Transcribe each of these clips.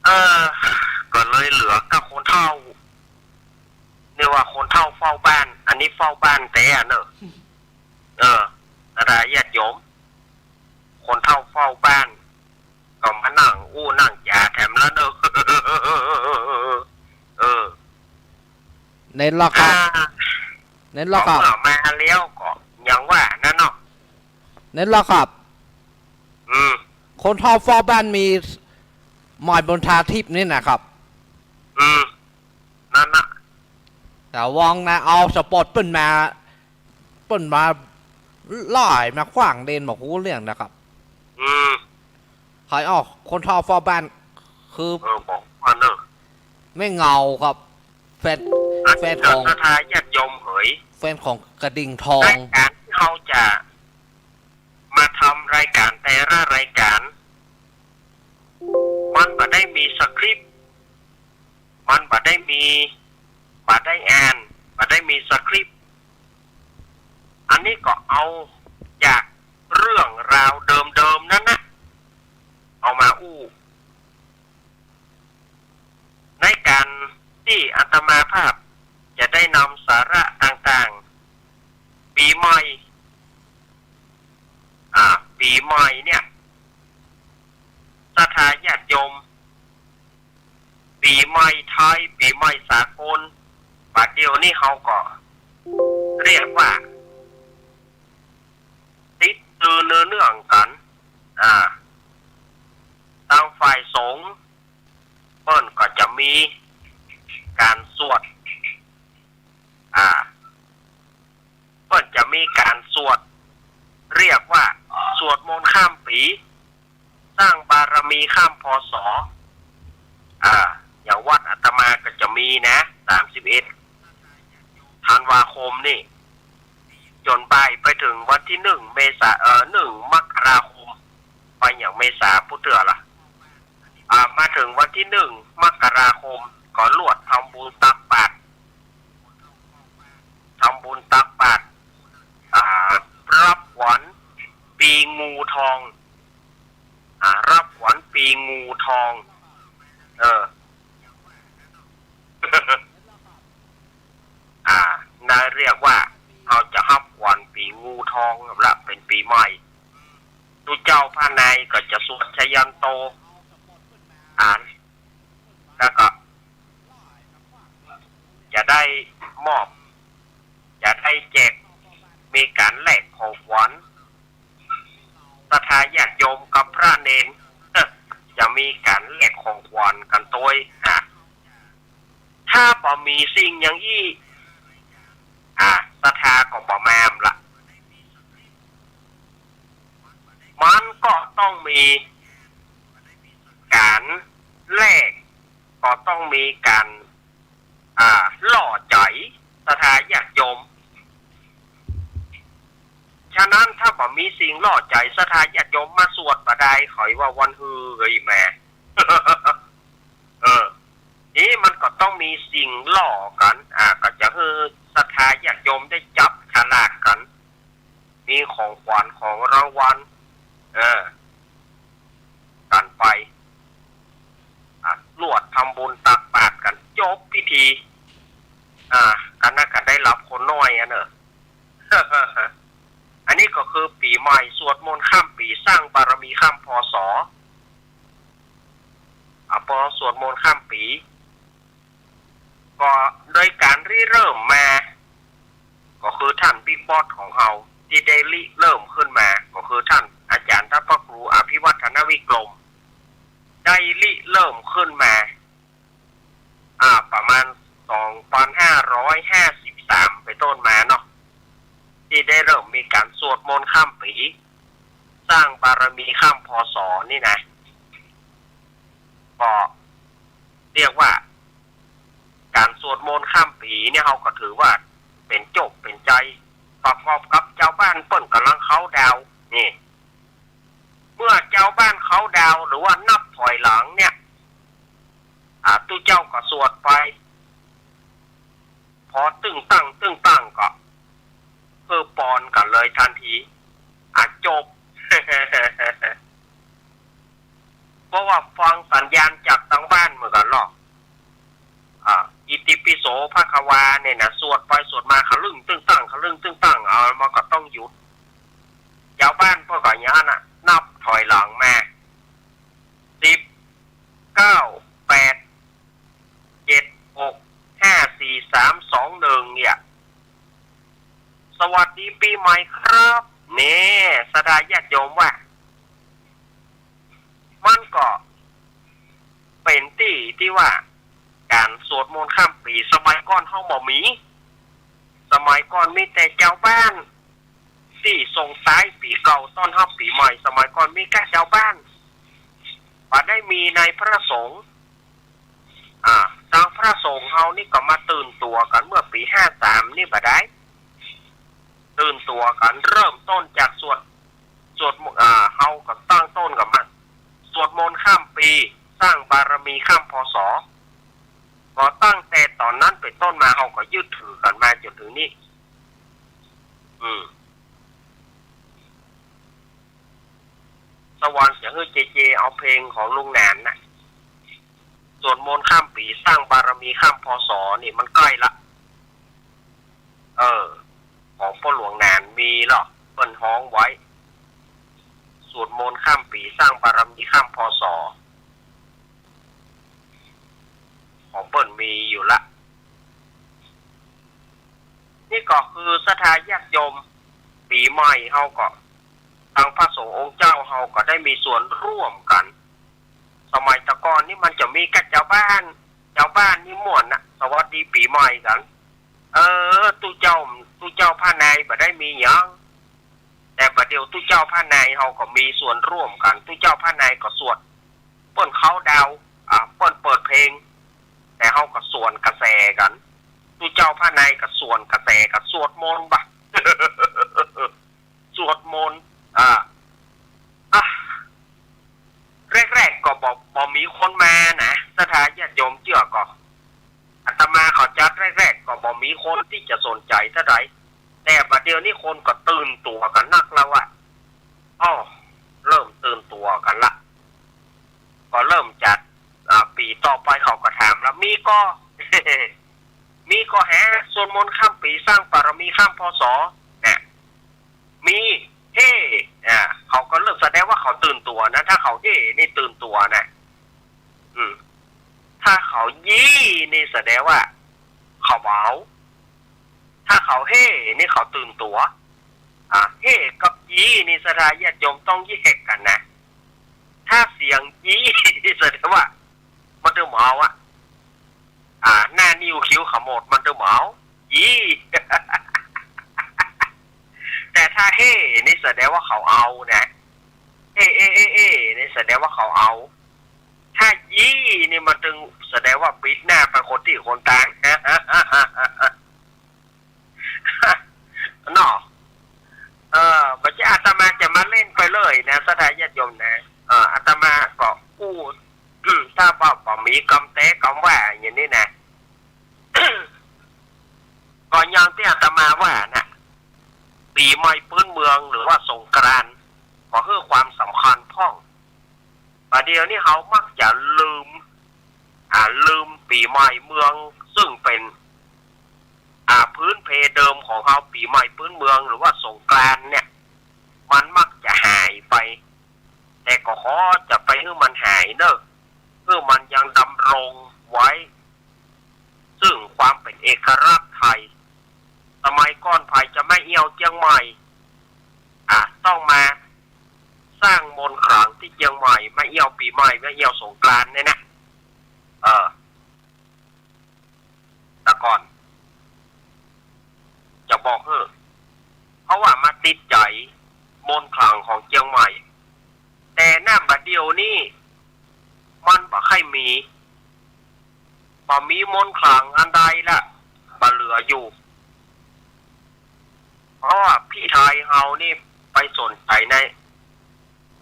อก็เลยเหลือกับคนเฒ่าเนี่ยว่าคนเฒ่าเฝ้าบ้านอันนี้เฝ้าบ้านแต่เนอะอะไรญาติโยมคนเฒ่าเฝ้าบ้านก็มานั่งอู้นั่งจ่าแถมแล้วเนอะเน้นละครับเน้นละครับมาเลี้ยวก็ยังว่านั่นเนาะเน้นละครับคนเฒ่าเฝ้าบ้านมีหมอยบนทาทิพย์นี่นะครับนั่นนะแต่วองนะเอาสปอร์ตเปิ้นมาล่อยมาขว้างเดนบอกหูเรื่องนะครับใครคนเฒ่าเฝ้าบ้านคือบอกว่าเนอะไม่เงาครับแฟนของทายญาติโยมเหยแฟนของกระดิ่งทองรายการที่เขาจะมาทำรายการแต่ละรายการมันบ่ได้มีสคริปต์มันบ่ได้อ่านบ่ได้มีสคริปต์อันนี้ก็เอาจากเรื่องราวเดิมๆนั่นนะเอามาอู้ในการที่อาตมาภาพจะได้นำสาระต่างๆปีใหม่เนี่ยศรัทธาญาติโยมปีใหม่ไทยปีใหม่สากลปัจจุบันนี้เขาก็เรียกว่าติดตือเนื่องกันทางฝ่ายสงฆ์เปิ้นก็จะมีการสวดเปิ้นจะมีการสวดเรียกว่าสวดมนต์ข้ามปีสร้างบารมีข้ามพศอย่างวัดอาตมาก็จะมีนะ31ธันวาคมนี่จนไปถึงวันที่1 มกราคมไปอย่างเมษาพุทธล่ะมาถึงวันที่1 มกราคมก็ลวดทำบุญตักบาตรรับขวัญปีงูทองรับขวัญปีงูทองนายเรียกว่าเขาจะรับขวัญปีงูทองละเป็นปีใหม่ตุเจ้าพระนายก็จะสวดชยันโตแล้วก็จะได้มอบจะได้แจกมีการแลกของขวัญศรัทธาญาติโยมกับพระเนรจะมีการแลกของขวัญกันโดยถ้าบ่มีสิ่งอย่างอี้ศรัทธาของบ่แม่มล่ะมันก็ต้องมีการแลกก็ต้องมีการล่อใจศรัทธาญาติโยมฉะนั้นถ้าบ่มีสิ่งล่อใจศรัทธาญาติโยมมาสวดบ่ได้ขอยว่าวันฮือเอ้ยแม่ นี่มันก็ต้องมีสิ่งล่อกันก็จะฮือศรัทธาญาติโยมได้จับฉลากกันมีของขวัญของรางวัลกันไปลวดทำบุญตักบาตรกันจบพิธีกันน่ากันได้รับคนน้อยเนอะ อันนี้ก็คือปีใหม่สวดมนต์ข้ามปีสร้างบารมีข้ามพศพอสวดมนต์ข้ามปีก็โดยการเริ่มมาก็คือท่านบิ๊กบอสของเราที่ได้เริ่มขึ้นมาก็คือท่านอาจารย์ท่านพระครูอภิวัฒนวิกรมได้เริ่มขึ้นมาประมาณ2553ไปต้นมาเนาะที่ได้เริ่มมีการสวดมนต์ข้ามปีสร้างบารมีข้ามพศนี่นะก็เรียกว่าการสวดมนต์ข้ามปีเนี่ยเขาก็ถือว่าเป็นจบเป็นใจประกอบกับเจ้าบ้านเปิ้นกำลังเขาดาวนี่เมื่อเจ้าบ้านเขาดาวหรือว่านับถอยหลังเนี่ยตู้เจ้าก็สวดไปพอตึงตั้งก็ปอนกันเลยทันทีจบ เพราะว่าฟังสัญญาณจากทางบ้าน กันหรอกอิติปิโสภควาเนี่ยนะสวดไปสวดมาขลึ่งตึ้งตั้งขลึ่งตึ้งตั้งมันก็ต้องหยุดชาวบ้านพวกอย่างนี้น่ะนับถอยหลังมา10 9 8 7 6 5 4 3 2 1เนี่ยสวัสดีปีใหม่ครับเนี่ยสดาญาติโยมว่ามันก็เป็นที่ว่าการสวดมนต์ข้ามปีสมัยก่อนเฮาบ่มีสมัยก่อนมีแต่เจ้าบ้านที่ส่งท้ายปีเก่าต้อนรับปีใหม่สมัยก่อนมีแค่เจ้าบ้านบ่ได้มีในพระสงฆ์ทางพระสงฆ์เฮานี่ก็มาตื่นตัวกันเมื่อปี53นี่บ่ได้ตื่นตัวกันเริ่มต้นจากสวดเฮาก็ตั้งต้นกับมันสวดมนต์ข้ามปีสร้างบารมีข้ามพศก็ตั้งแต่ตอนนั้นเป็นต้นมาเฮาก็ยึดถือกันมาจนถึงนี้สวรรค์จะให้เจเอาเพลงของลุงแหนนน่ะสวดมนต์ข้ามปีสร้างบารมีข้ามพศนี่มันใกล้ละของพ่อหลวงแหนนมีหรอเปิ้นฮ้องไว้สวดมนต์ข้ามปีสร้างบารมีข้ามพศของเปิ้นมีอยู่ละนี่ก็คือศรัทธาญาติโยมปีใหม่เฮาก็ทางพระสงฆ์องค์เจ้าเฮาก็ได้มีส่วนร่วมกันสมัยตะก่อนนี่มันจะมีกับเจ้าบ้านนี่ม่วนนะสวัสดีปีใหม่กันตู้เจ้าพระนายบ่ได้มีหยังแต่ประเดี๋ยวตู้เจ้าพระนายเฮาก็มีส่วนร่วมกันตู้เจ้าพระนายก็สวดเปิ้นเขาดาวเปิ้นเปิดเพลงแต่เฮาก็สวนกระแสกันตู้เจ้าพระนายก็สวนกระแสก็สวดมนต์บ่ สวดมนต์แรกๆก็บ่มีคนมานะศรัทธาญาติโยมเชื่อก็อาตมาเขาจัดแรกๆก็บ่มีคนที่จะสนใจเท่าไหร่แต่บัดเดี๋ยวนี้คนก็ตื่นตัวกันนักแล้วอ่ะเริ่มตื่นตัวกันละก็เริ่มจัดปีต่อไปเขาก็ถามแล้วมีก็ แฮะสวดมนต์ข้ามปีสร้างบารมีข้ามพศเนี่ยมีเขาก็เริ่มแสดงว่าเขาตื่นตัวนะถ้าเขานี่ตื่นตัวนะถ้าเขายี่นี่แสดงว่าเขาเบาถ้าเขานี่เขาตื่นตัวกับยี่นี่ศรัทธาญาติโยมต้องแยกกันนะถ้าเสียงยี่นี่แสดงว่ามันจะเมาหน้านิ้วคิ้วขมวดมันจะเมายี่ แต่ถ้านี่แสดงว่าเขาเอานะนี่แสดงว่าเขาเอาถ้ายี่นี่มันจึงแสดงว่าปิดหน้าเป็นคนที่คนต่างเนาะบัจจุอาตมาจะมาเล่นไปเลยนะศรัทธาญาติโยมนะอาตมาก็พูดถ้าว่ามีคำเตะคำว่าอย่างนี้นะ ก่อนอย่างที่อาตมาว่านะปีใหม่พื้นเมืองหรือว่าสงกรานต์ก็คือความสำคัญพ่องประเดี๋ยวนี้เขามักจะลืมปีใหม่เมืองซึ่งเป็นพื้นเพเดิมของเขาปีใหม่พื้นเมืองหรือว่าสงกรานต์เนี่ยมันมักจะหายไปแต่ก็ขอจะไปให้มันหายเนอะเพื่อมันยังดำรงไว้ซึ่งความเป็นเอกลักษณ์ไทยสมัยก่อนไผ่จะไม่เอี่ยวเจียงใหม่ต้องมาสร้างมนต์ขลังที่เจียงใหม่ไม่เอี่ยวปีใหม่ไม่เอี่ยวสงกรานต์เนี่ยนะแต่ก่อนจะบอกเพราะว่ามาติดใจมนต์ขลังของเจียงใหม่แต่หน้าบัดเดียวนี่มันบ่ค่อยมีมนต์ขลังอันใดละบ่เหลืออยู่เพราะว่าพี่ไทยเฮานี่ไปสนใจใน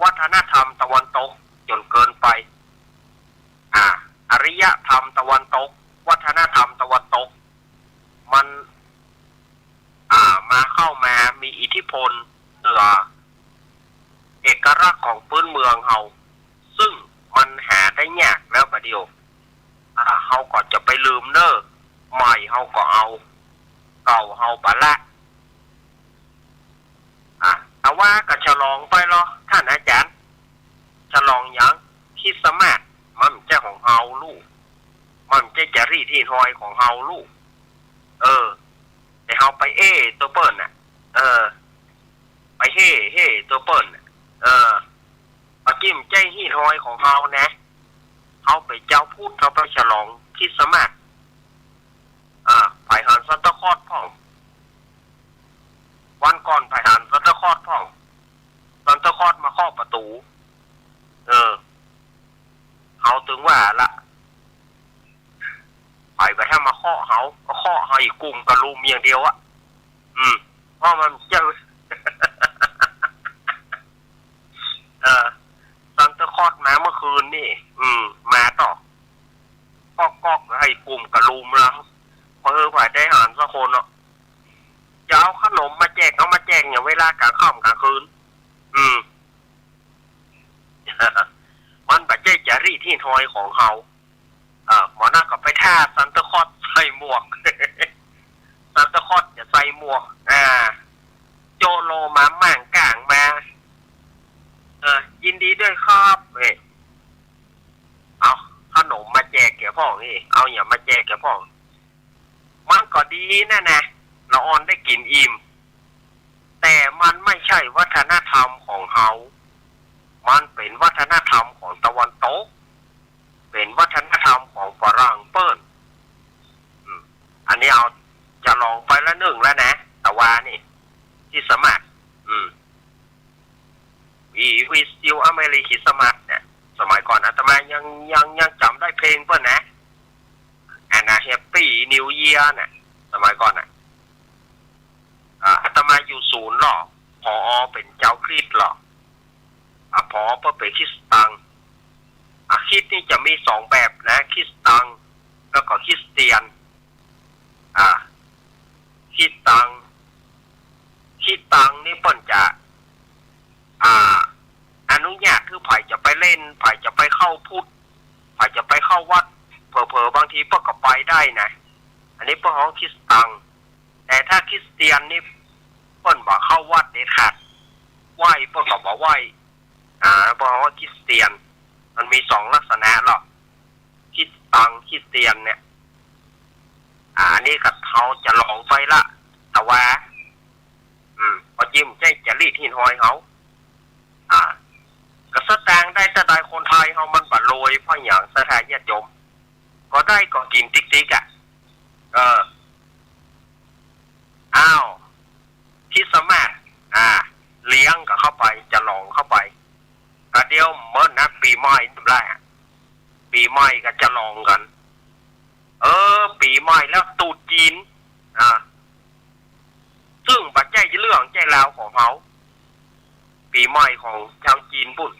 วัฒนธรรมตะวันตกจนเกินไปอารยธรรมตะวันตกวัฒนธรรมตะวันตกมันมาเข้ามามีอิทธิพลเหนือเอกลักษณ์ของพื้นเมืองเฮาซึ่งมันหาได้ยากแล้วบัดเดียว ก็จะไปลืมเนอะใหม่เฮาก็เอาเก่าเฮาปะละแต่ว่าก็ฉลองไปหรอท่านอาจารย์ฉลองอย่างคริสต์มาสมันเจ้าของเฮาลูกมันเจ้าจารีที่ทอยของเฮาลูกแต่เฮาไปตัวเปิ้ลน่ะไปเฮ่ตัวเปิ้ลปะกิ้มใจฮีทอยของเฮานะเฮาไปเจ้าพูดเขาไปฉลองคริสต์มาสไปหานซันตาคลอสพ่องวันก่อนไปหานซันตาคลอสพ่องซันตาคลอสมาเคาะประตูเฮาถึงว่าละไปถ้ามาเคาะเฮาก็เคาะเฮาอีกกลุ่มกับลุมอย่างเดียวอะเพราะมันเจ้าซันตาคลอสมาเมื่อคืนนี่มาต่อก็ให้กลุ่มกับลุมแล้วฝ่ายได้หารสักคนเนาะจะเอาขนมมาแจกเอามาแจกอย่างเวลากลางค่ำกลางคืนมันปัจจัยจารีที่ทอยของเขาหมอหน้าก็ไปท่าซันตาคลอสใส่หมวกซันตาคลอสจะใส่หมวกโจโลมาม่างกลางมายินดีด้วยครับเอาขนมมาแจกแกพ่อนี่เอาอย่ามาแจกแกพ่อมันก็ดีนะเราออนได้กินอิ่มแต่มันไม่ใช่วัฒนธรรมของเขามันเป็นวัฒนธรรมของตะวันตกเป็นวัฒนธรรมของฝรั่งเปิ้ลอันนี้เอาจะลองไปละหนึ่งแล้วนะแต่ว่านี่ที่สมัครวีสติลอเมริกิสมัครเนี่ยสมัยก่อนอาตมายังจำได้เพลงเปิ้ลนะแฮปปี้นิวเยียร์เนี่ยสมัยก่อนอาตมาอยู่ศูนย์หรอพอเป็นเจ้าคริสต์หรอพอเป็นคริสตังคริสต์นี่จะมีสองแบบนะคริสตังแล้วก็คริสเตียนคริสตังนี่เปิ้นจะอนุญาตคือไผจะไปเล่นไผจะไปเข้าพุทธไผจะไปเข้าวัดเผลอๆบางทีเปิ้นก็ไปได้นะอันนี้เปิ้นของคริสตังแต่ถ้าคริสเตียนนี่เปิ้นบอกเข้าวัดเด็ดขาดไหว้เปิ้นก็บอกไหว้เพราะว่าคริสเตียนมันมีสองลักษณะหรอกคริสตังคริสเตียนเนี่ยอันนี้กับเขาจะลองไปละแต่ว่าพอยิ้มใจจะรีดหินหอยเขาก็สตางได้แต่ได้คนไทยเขามันบัดโรยเพราะอย่างสถานญาติโยมก็ได้ก็กินติ๊กอ้าวที่สมัครเลี้ยงกับเข้าไปจะลองเข้าไปก็เดียวเมื่อนะปีใหม่ทำไรปีใหม่ก็จะลองกันปีใหม่แล้วตูดจีนซึ่งปัจจัยเรื่องใจราวของเขาปีใหม่ของชาวจีนปุ่น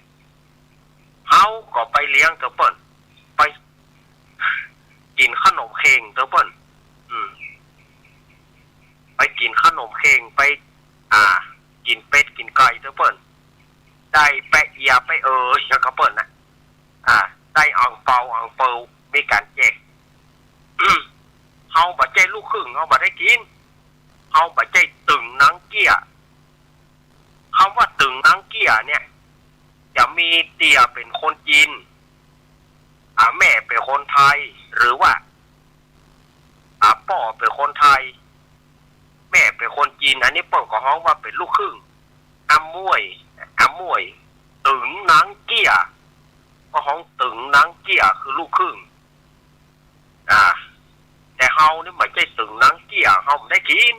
เขาก็ไปเลี้ยงเตอเปิ้ลไปกินขนมเค้งเตอเปิ้ลไปกินขนมเค้งไปกินเป็ดกินไก่เตอเปิ้ลได้แปะเอียไปอย่างเขาเปิ้ลนะได้อ่างเปามีการแจกเขาบัดใจลูกครึ่งเขาบัดได้กินเขาบัดใจตึงนังเกี้ยคำว่าตึงนังเกี้ยเนี่ยจะมีเตี่ยเป็นคนจีนแม่เป็นคนไทยหรือว่าป่อเป็นคนไทยแม่เป็นคนจีนอันนี้เปิ้ลก็ฮ้องว่าเป็นลูกครึ่งอามวยตึงนังเกี้ยก็ฮ้องตึงนังเกี้ยคือลูกครึ่งแต่เฮานี่ไม่ใช่ตึงนังเกี้ยเฮาไม่ได้กิน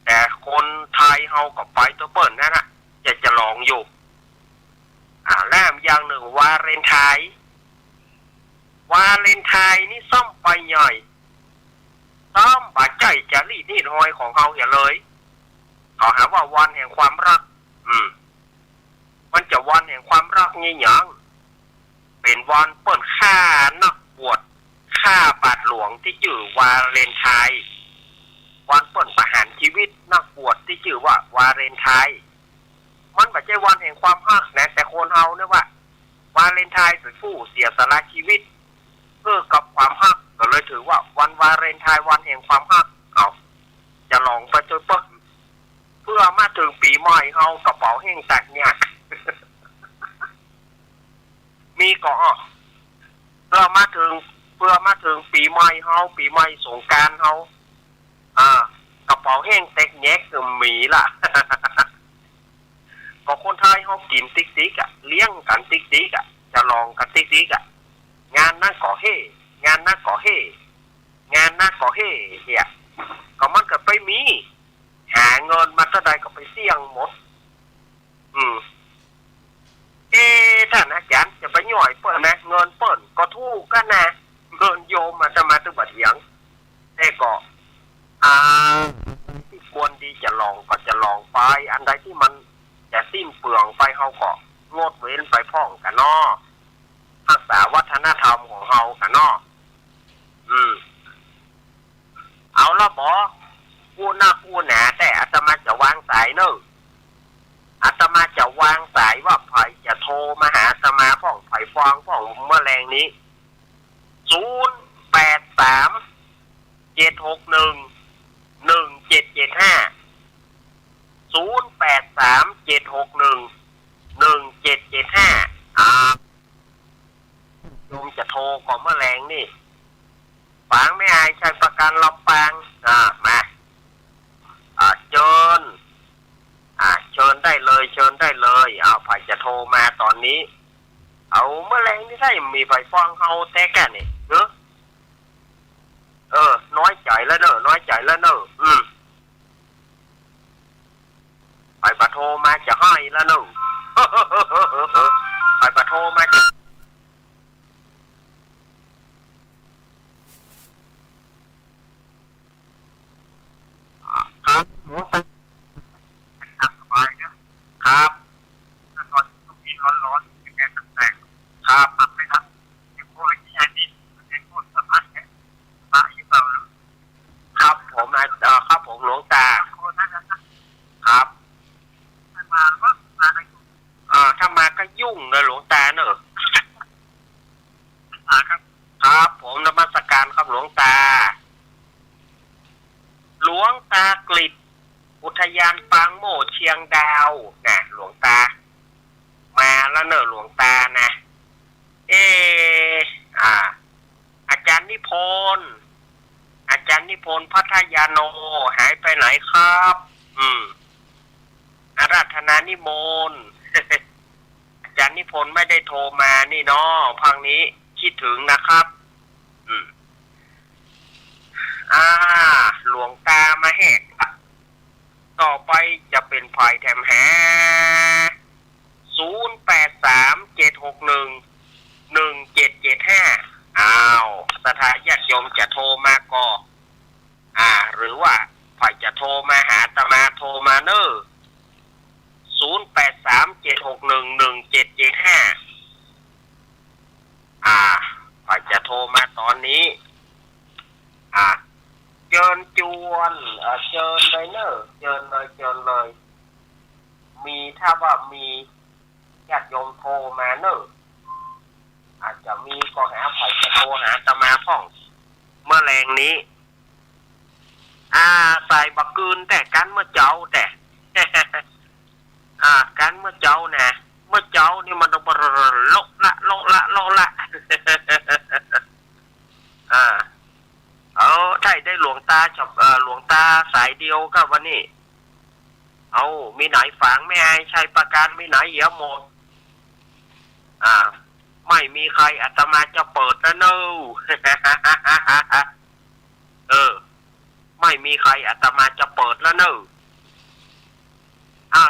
แต่คนไทยเฮาก็ไปตัวเปิ้ลนั่นนะจะลองอยู่แล้วอย่างหนึ่งวาเลนไทน์นี่ซ่อมไปใหญ่ซ่อมบาดใจจะรีดนี่หอยของเฮาอย่าเลยเขาหาว่าวันแห่งความรักมันจะวันแห่งความรักนี่หยังเป็นวันเปิ้ลฆ่านักบวชฆ่าบาทหลวงที่ชื่อวาเลนไทน์วันเปิ้ลประหารชีวิตนักบวชที่ชื่อว่าวาเลนไทน์มันไม่ใช่วันแห่งความรักนะแต่คนเฮาเนี่ยว่าวาเลนไทน์เป็นผู้เสียสละชีวิตเพื่ อกับความฮักก็เลยถือว่าวันวาเลนไทน์วันแห่งความฮักเอาจะลองไปจนเพื่อมาถึงปีใหม่เฮากระเป๋าแห้งแตกเนี่ย มีก็เพื่อมาถึงปีใหม่เฮาปีใหม่สงกรานต์เฮากระเป๋าแห้งแตกแยกคือมีล่ะ ก็คนไทยเฮากินติ๊กติ๊กอะเลี้ยงกันติ๊กติ๊กอะจะลองกันติ๊กติ๊กอะงานนั่นก่อเฮงานนั่นก่อเฮงานนั่นก่อเฮเฮียก็มันก็ไปมีหาเงินมาเท่าใดก็ไปเสี่ยงหมดท่านอาจารย์จะไปหน่อยเปิดนะเงินเปิดก็ถูกกันนะเงินโยมมาจะมาตึกบัดเหียงแต่ก็ที่ควรดีจะลองก็จะลองไปอันใดที่มันจะสิ้นเปลืองไปเฮาก็งดเว้นไปพ่องกันเนาะรักษาวัฒนธรรมของเฮากันเนาะเอาละบอกูหน้ากูหนาแต่อาตมาจะวางสายเนอะอาตมาจะวางสายว่าไผ่จะโทรมาหาอาตมาพ่องไผ่ฟองพ่องเมื่อแรงนี้083-761-1775 083-761-1775โยมจะโทรก่อนเมื่อแรงนี่ฝางไม่อายใช้ประกันลำปางมาเชิญได้เลยเอาไผ่จะโทรมาตอนนี้เอาเมื่อแรงนี่ใช่มีไผ่ฟองเฮาแต่แก่นี่น้อยใจแล้วเนอะไผ่ปะโทรมาจะให้แล้วเนอะไผ่ปะโทรมาจะครับสบายนะครับตอนนี้ร้อนๆแกแตกครับปักไหมครับที่พูดที่อันนี้เป็นพูดสมัครเนี่ยมาอยู่เปล่าครับผมครับผมหลวงตาครับถ้ามาก็ยุ่งเลยหลวงตาเนอะครับผมนมัสการครับหลวงตากฤษอุทยานปางโมเชียงดาวนะหลวงตามาแล้วเนอะหลวงตานะอาจารย์นิพนธ์พัทยาโนหายไปไหนครับอาราธนานิมนต์ อาจารย์นิพนธ์ไม่ได้โทรมานี่เนาะพังนี้คิดถึงนะครับหลวงตามาแหกต่อไปจะเป็นภายแถมแฮ083-761-1775อ้าวสถาญาติโยมจะโทรมาก็หรือว่าภายจะโทรมาหาอาตมาโทรมาเนอะ083-761-1775ภายจะโทรมาตอนนี้เชิญจวนเชิญเลยเนอะเชิญเลยมีถ้าว่ามีญาติโยมโทรมาเนอะอาจจะมีก็หาไผ่จะโทรหาอาตมาพ่องเมื่อแรงนี้ใส่บักกืนแต่กันเมื่อเจ้าแต่ กันเมื่อเจ้านะเมื่อเจ้านี่มันต้องโลละใช่ได้หลวงตาหลวงตาสายเดียวก็วันนี้มีไหนฝังไม่อายใช้ประกันมีไหนเหี่ยวหมดไม่มีใครอาตมาจะเปิดนะเนอะไม่มีใครอาตมาจะเปิดแล้วเนอะ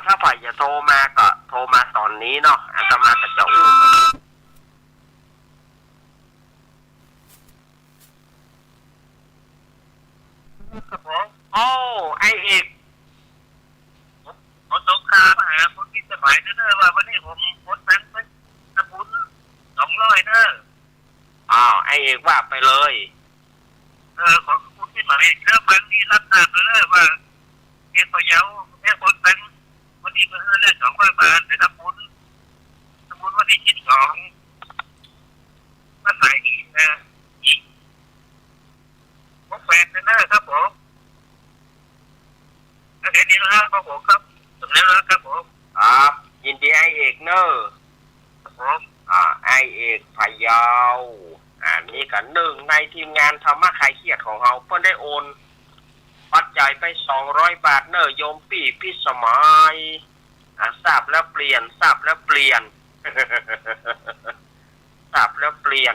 ถ้าฝ่ายจะโทรมาก็โทรมาตอนนี้เนาะอาตมาก็จะอู้ครับผมไอเอกผมสงครามหาคนที่สมัยเนอะว่าวันนี้ผมโพสต์ตั้งไปตะบุญ200เนอะไอเอกว่าไปเลยของคุณที่หมายเรื่องบางนี้รับทราบเลยว่าเอกพะเยาคนเป็นวันนี้เพิ่งเลือก200 บาทในตะบุญวันที่22มาสายนี้นะ อันนี้กันหนึ่งในทีมงานธรรมะคลายเครียดของเราเพิ่นได้โอนปัจจัยไป200 บาทเนอโยมปี่พิสมัยทราบแล้วเปลี่ยนทราบแล้วเปลี่ยน ทราบแล้วเปลี่ยน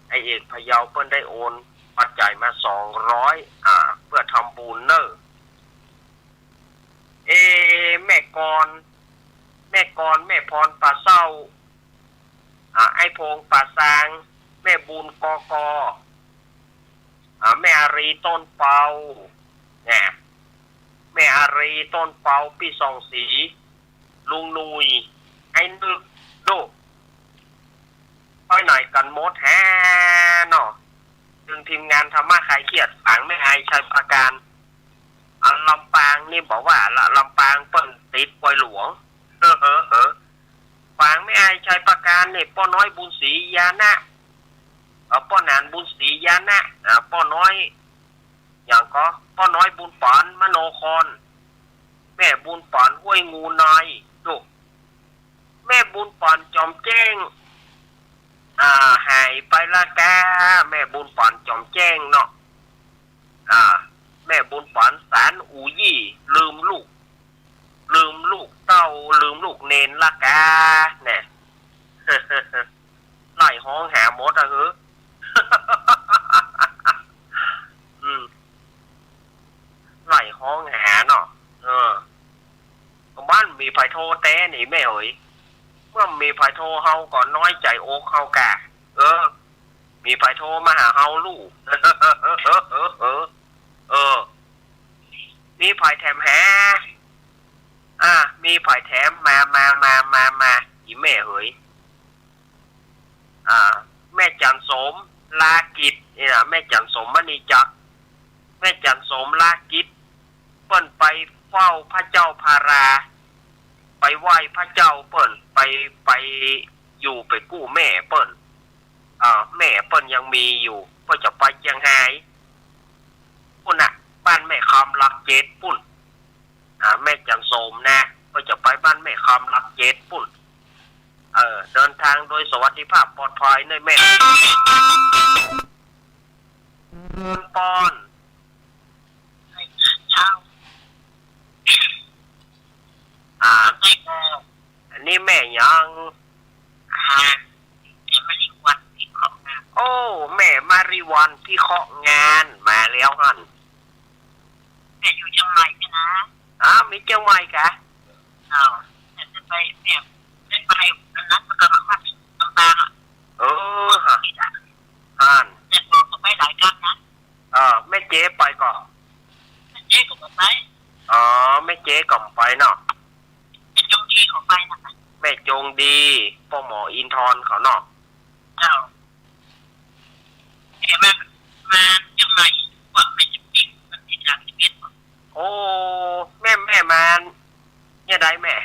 ไอเอกพะเยาเพิ่นได้โอนปัจจัยมา200เพื่อทำบุญเนอแม่กรแม่พรป่าเศร้าไอพงป่าซางแม่บุญกกแม่อารีต้นเปาเนี่ยแม่อารีต้นเปาพี่สองสีลุงนุยไอ้นึกดูไปไหนกันหมดแฮเนาะถึงทีมงานธรรมะคลายเครียดฝังไม่ไอชัยประการลำปางนี่บอกว่าลำปางเปิ้นติดปล่อยหลวงฝังไม่ไอชัยประการนี่ป้อน้อยบุญศรียานะป้อนานบุญศรียานะป้อน้อยอย่างก็ป้อน้อยบุญปานมโนครแม่บุญปานห้วยงูนายดูแม่บุญปานจอมแจ้งหายไปละแกแม่บุญปานจอมแจ้งเนาะแม่บุญปานสารอูยี่ลืมลูกเต้าลืมลูกเนนละแกเนี่ย ไล่ห้องหาหมดอะไล่ห้องหาเนาะบ้านมีไผโทแต้นี่แม่เอ๋ยเมื่อมีไผโทเฮาก่อนน้อยใจโอกเฮากะมีไผโทมาหาเฮาลูก มีไผแถมแฮมีไผแถมมาอีแม่เอ๋ยแม่จันสมลากิจนี่นะแม่จันสมมณีจักแม่จันสมลากิจเปิ้นไปเฝ้าพระเจ้าพาราไปไหว้พระเจ้าเปิ้นไปอยู่ไปกู้แม่เปิ้นแม่เปิ้นยังมีอยู่เปิ้นจะไปเชียงไฮ้ปุ่นน่ะบ้านแม่คำลักเจ็ดปุ่นแม่จันสมนะเปิ้นจะไปบ้านแม่คำลักเจ็ดปุ่นเดินทางโดยสวัสดิภาพปลอดภัยในแม่ปอนเจ้าอันนี้แม่ยังโอ้แม่มาริวันที่เคาะงานมาแล้วฮันแม่อยู่เชียงใหม่กันนะมีเชียงใหม่กะจะไปเนี่ยไปอันนั้นมันก็มาลำปางฮะฮันแต่บอกก็ไปหลายกันนะแม่เจ๊ไปก่อนแม่เจ๊ก็ไปแม่เจ๊ก็ไปเนาะแม่จงดีเขาไปนะแม่จงดีพ่อหมออินทร์เขาเนาะมาจังไหนว่าแม่จะปิดมันที่ทางชีวิตโอ้แม่มาเนี่ยได้แม่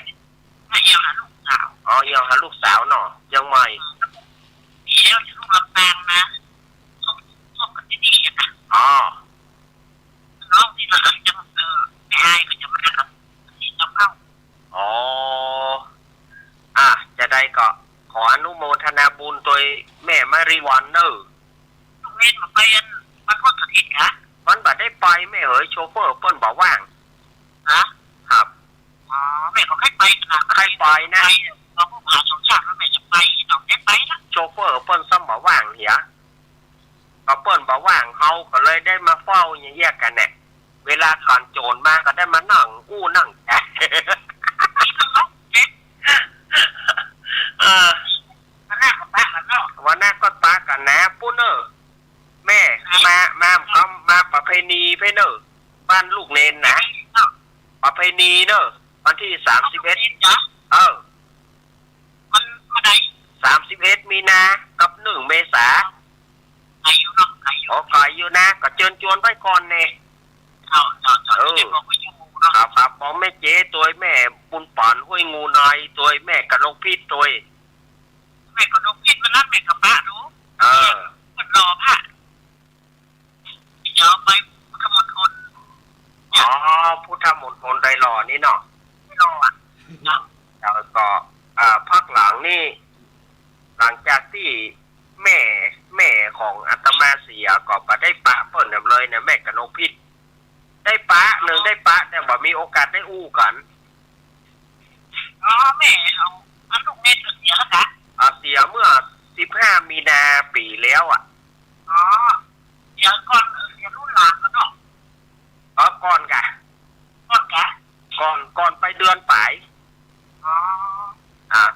เอี่ยวหาลูกสาวเอี่ยวหาลูกสาวเนาะยังใหม่เอี่ยวจะลูกลำปางนะส่งกันที่นี่อ่ะน้องที่เราจะแม่ไอ้ก็จะมาครับที่จะเข้าจะได้ก็ขออนุโมทนาบุญโดยแม่มาริวันเนอร์ลูกเล่นมาไปมันทอดกระถิ่นฮะมันบัดได้ไปแม่เอ๋ยโชเฟอร์เปิ้นบอกว่างครับแม่ก็ใครไปนะใครไปนะเราผู้หาสมชาติว่าแม่จะไปน้องได้ไปนะโชเฟอร์เปิ้นซ้ำบอกว่างเหี้ยก็เปิ้นบอกว่างเฮาก็เลยได้มาเฝ้าอย่างแยกกันเนี่ยเวลาก่อนโจรมาก็ได้มานั่งนั่งวันหน้าก็ตากันนะปุ้นแม่มาประเพณีเพเนอร์บ้านลูกเนนนะประเพณีเนอะวันที่31มันมาไหน31 มีนากับ1 เมษาไก่อยู่นะก็เชิญชวนไว้ก่อนเนี่ยครับของแม่เจ๊ตัวแม่บุญปานห้วยงูนายตัวแม่กระลงพิษตัวแม่กระลงพิษมันนั่นแม่กับพระรู้มันรอพระเดี๋ยวไปพุทธมณฑลพุทธมณฑลไดรอนี่เนาะแล้วก็ภาคหลังนี่ หลังจากที่แม่ของอาตมาเสียก็บ่ได้ปะเปิ้นเลยนะแม่กนกพิษได้ปะหนึ่งได้ปะแต่บ่มีโอกาสได้อู้กันอ๋อแม่เอาอันลูกเม็ดเสียแล้วกะเสียเมื่อ15 มีนาปีแล้วอ๋อเสียก่อนเสียรุ่นหลานกันเนาะก่อนกะก่อนกะก่อนไปเดือนปลายอ๋อ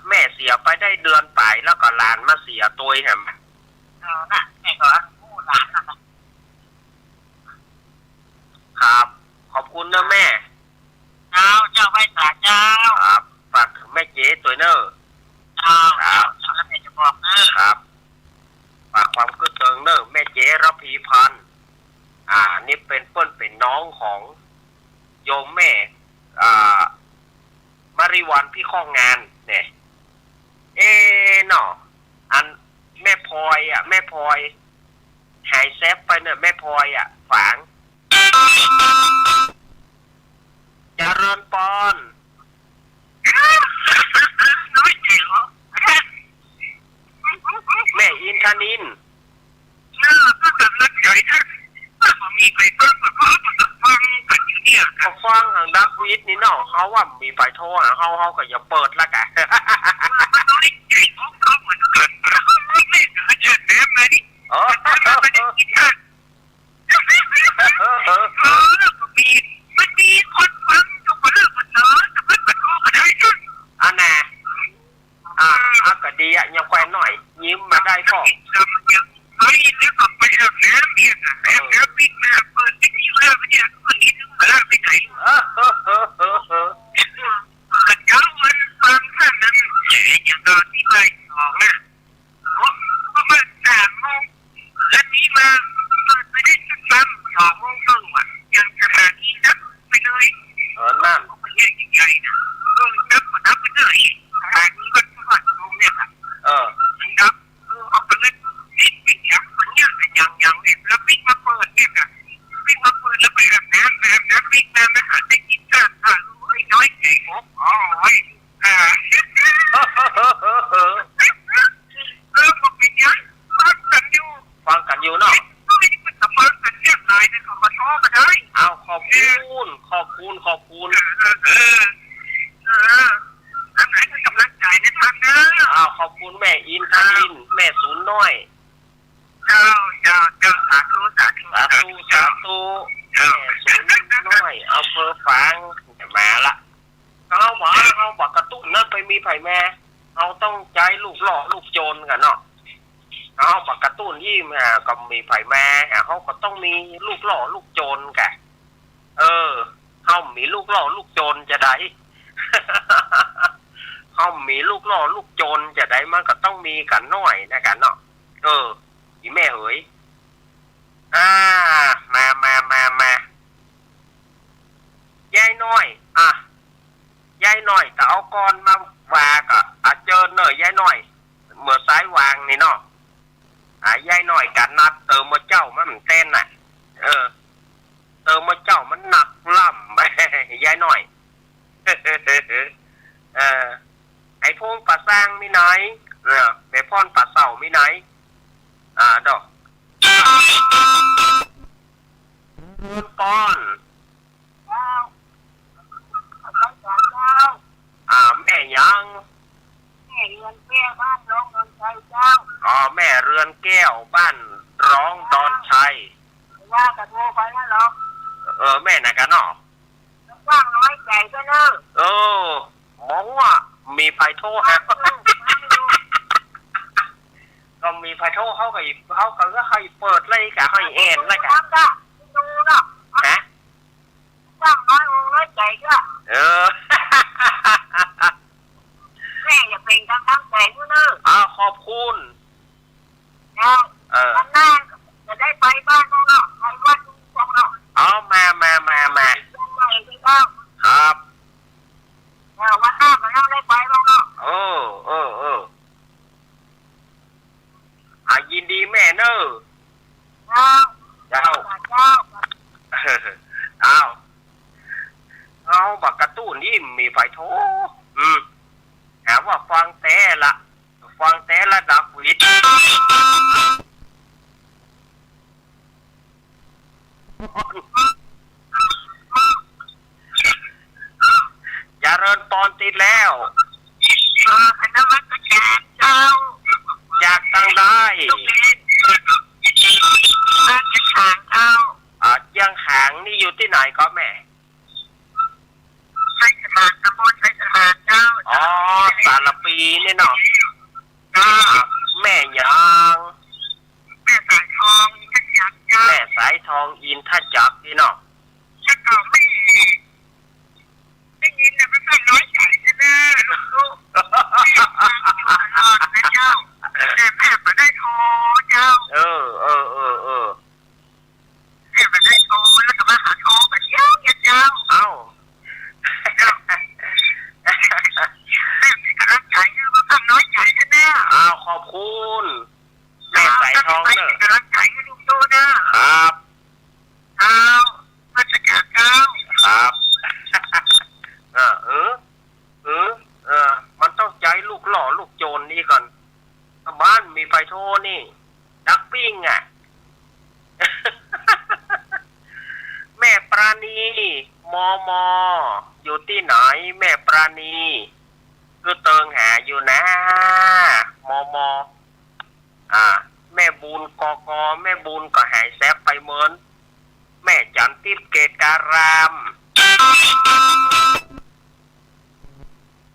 แม่เสียไปได้เดือนปลายแล้วก็หลานมาเสียตัวแฮมน่ะแม่ก็ผู้หลานนั่นน่ะครับขอบคุณนะแม่เจ้าไว้ตาเจ้าครับฝากถึงแม่เจ๊ตัวเนอครับแล้วแม่จะบอกครับฝากความคิดถึงเนอแม่เจ๊ระพีพันธ์นี่เป็นน้องของโยมแม่มาริวันพี่ข้องงานเนี่ยเนาะอันแม่พลอยหายแซฟไปเนี่ยแม่พลอยฝังเจริญปอนแม่อินทนินมีใครเพิ่มมาเพราะมันฟังกันอยู่เนี่ยเขาฟังทางดักวิทนี่เนาะเขาว่ามีไฟโทรเขาก็อย่าเปิดละกันมันน้อยใหญ่เขาเหมือนกันไม่เจอเดิมไหมนี่ไม่ได้กินกันมันมีคนฟังอยู่คนละคนเนาะแต่เพิ่งมาโทรมาได้จนน่ะก็ดียังแควนหน่อยยิ้มมาได้ก็เฮ้ยเดี๋ยวกลับไปเอาแหนมเนี่ยแหนมปิดมาเปิดที่นี่แล้วเนี่ยคนนี้ถึงมาไปไหนเจ้ามันฟังท่านนั้นอย่างตอนที่ไปสองนะเพราะมัน3 โมงแล้วนี้มาไม่ได้สักคำ2 โมงครึ่งยังขนาดนี้นับไปเลยนั่นมันแย่ใหญ่นะต้องนับไปเลยทางนี้ก็ทุกวันตรงเนี่ยค่ะนับเอาไปเลยวิ่งอย่างมันเนี่ยอย่างเนี่ยแล้ววิ่งมาเปิดเนี่ยค่ะวิ่งมาเปิดแล้วไปแบบน้ำวิ่งมาหาได้กินกันน้อยใหญ่โอ้ยมันเป็นยังฟังกันอยู่เนาะไม่ได้มันฟังกันเนี่ยนายเนี่ยเขามาท้อมาได้ขอบคุณอันไหนคือกำลังใจในทางนะขอบคุณแม่อินทนินแม่ศูนย์น้อยเจ้าสาธุแม่ศูนย์น้อยอำเภอฝางมาละเขาบอกกระตุ้นนั่นไปมีไผ่แม่เขาต้องใจลูกหล่อลูกโจรกันเนาะเขาบอกกระตุ้นที่มาก็มีไผ่แม่เขาก็ต้องมีลูกหล่อลูกโจรกันเขามีลูกหล่อลูกโจรจะได้เขามีลูกหล่อลูกโจรจะได้มันก็ต้องมีกันหน่อยนะกันเนาะอีแม่เอ๋ยมายายน้อยยายน้อยแต่เอาก่อนมาว่าก็เจอเนยยายน้อยเมื่อซ้ายวางนี่เนาะยายน้อยกันนัดเติมมาเจ้ามันเต้นน่ะเติมมาเจ้ามันหนักล่ำไปยายน้อยไอ้พงป่าสร้างมีไหนแม่พ่อนป่าเสามีไหนดอกป้อนแม่ยังแม่เรือนแก้วบ้านร้องดอนชัยเจ้าแม่เรือนแก้วบ้านร้องดอนชัยว่ากระโทรไปแล้วหรอแม่น่ะกันเนาะว่างน้อยใจก็เนอะมองว่ามีไฟโทรก็มีไฟโทรเขาก็ให้เปิดเลยกะให้เอ็นเลยกะดูเนาะฮะว่างน้อยใจก็แม่อย่าเป็นตั้งใจด้วยเนอะขอบคุณวันหน้าจะได้ไปบ้านเนาะไปวัดเนาะมาครับวันหน้าก็ยังได้ไปบ้างเนาะยินดีแม่เนอะเจ้าเอาบักกระตุ้นนี่มีไฟโทหาว่าฟังแต่ละฟั ฟังแต่ระดับวิทย์อย่าเริญตอนติดแล้วคณะวัดแก่เจ้าจากตั้งได้บ้านจะขางเจ้ายังหางนี่อยู่ที่ไหนก็แม่ใช้สถานตำบลใช้สถานเจ้าอ๋อสารปีนี่เนาะแม่ยัง แม่สายทองอินทจักรเจ้าแม่สายทองอินทจักรนี่เนาะถ้าเก่าไม่ได้ยินนะไม่ต้องน้อยใจใช่ไหมลูกแม่ฟังอยู่ตลอดนะเจ้าแต่แม่ไม่ได้โทรเจ้าเออแม่ไม่ได้โทรแล้วก็มาหาโทรมาเที่ยวเจ้าเอ้าแม่เป็นกำลังใจอยู่ไม่ต้องน้อยใจใช่ไหมอ้าวขอบคุณแม่สายทองเนอะกำลังใจให้ลูกโตนะครับเอาราชการเจ้าครับมันต้องใจลูกหล่อลูกโจรนี่ก่อนบ้านมีไฟโทนี่ดักปิ้งอ่ะ แม่ปราณีมอยู่ที่ไหนแม่ปราณีคือเติงหาอยู่นะมแม่บุญกแม่บุญก็หายแซบไปเหมือนแม่จันทิพย์เกตการาม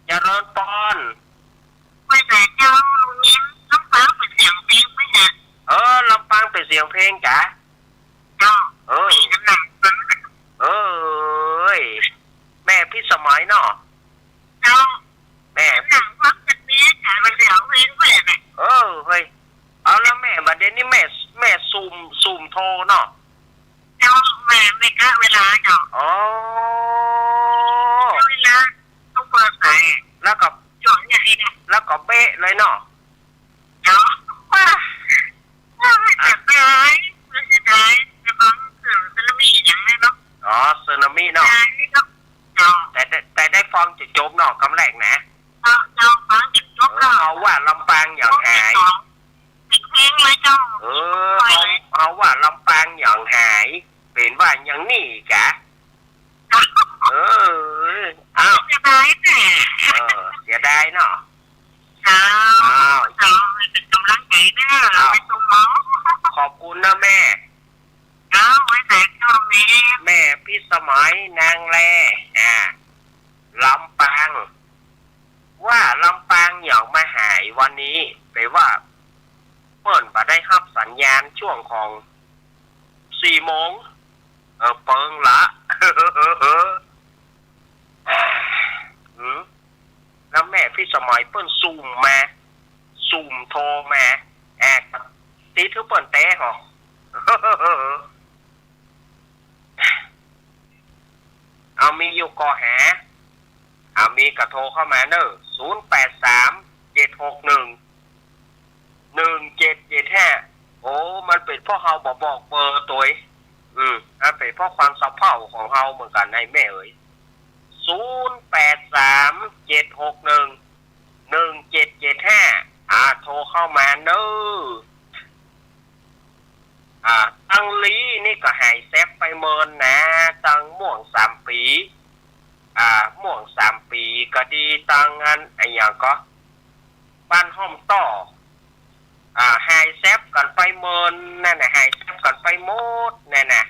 เจริญปอนไม่แต่เจ้าลุงยิ้มลำปางเป็นเสียงเพลงไหมฮะลำปางเป็นเสียงเพลงจ้ะเจ้าน้ำหนักตึงแม่พี่สมัยเนาะเจ้าแม่หนังพักกันนี้แต่เป็นเสียงเพลงเว้ยเนี่ยเฮ้ยเอาแล้วแม่บัดเดี๋ยวนี้แม่ซูมโทรเนาะเจ้าแม่ไม่กล้าเวลาเจ้าเวลาต้องเปิดสายแล้วก็จ่องใหญ่นะแล้วก็เบ๊ะเลยเนาะเจ้าว่าไม่จะได้จะบังสึนามิอย่างนี้เนาะสึนามิเนาะแต่ได้ฟังจะจบเนาะคำแรกนะเจ้าฟังจะจบแล้วเอาว่าลำปางอย่างหายเพลงเลยเจ้าเอาว่าลำปางอย่างหายเป็นว่าอย่างนี้กะเอาเสียดายแต่เสียดายเนาะเจ้าเป็นกำลังใจนะไปส่งหมอขอบคุณนะแม่ไว้แต่ช่วงนี้แม่พี่สมัยนางแลลำปางว่าลำปางอย่างมาหายวันนี้แปลว่าเปิ่นมาได้รับสัญญาณช่วงของ4 โมงเปิงละแล้วแม่พี่สมัยเปิ้นซูมโทรมาตีทุกเปิ้นเต้หรอเอามีอยู่ก่อหามีกระโทรเข้ามาเนอะ0837611775โอ้มันเป็นเพราะเราบอกเบอร์ตัวเป็นเพราะความสับเพร่าของเราเหมือนกันในแม่เอ๋ย0837611775โทรเข้ามาเนอะตังลีนี่ก็หายแซบไปเมินนะตังม่วง3 ปีม่วง3 ปีก็ดีตังอันไอ้อย่างก็บ้านห้อมต่อหายแซบกันไปเมินนั่นน่ะหายแซบกันไปหมดนั่นน่ะ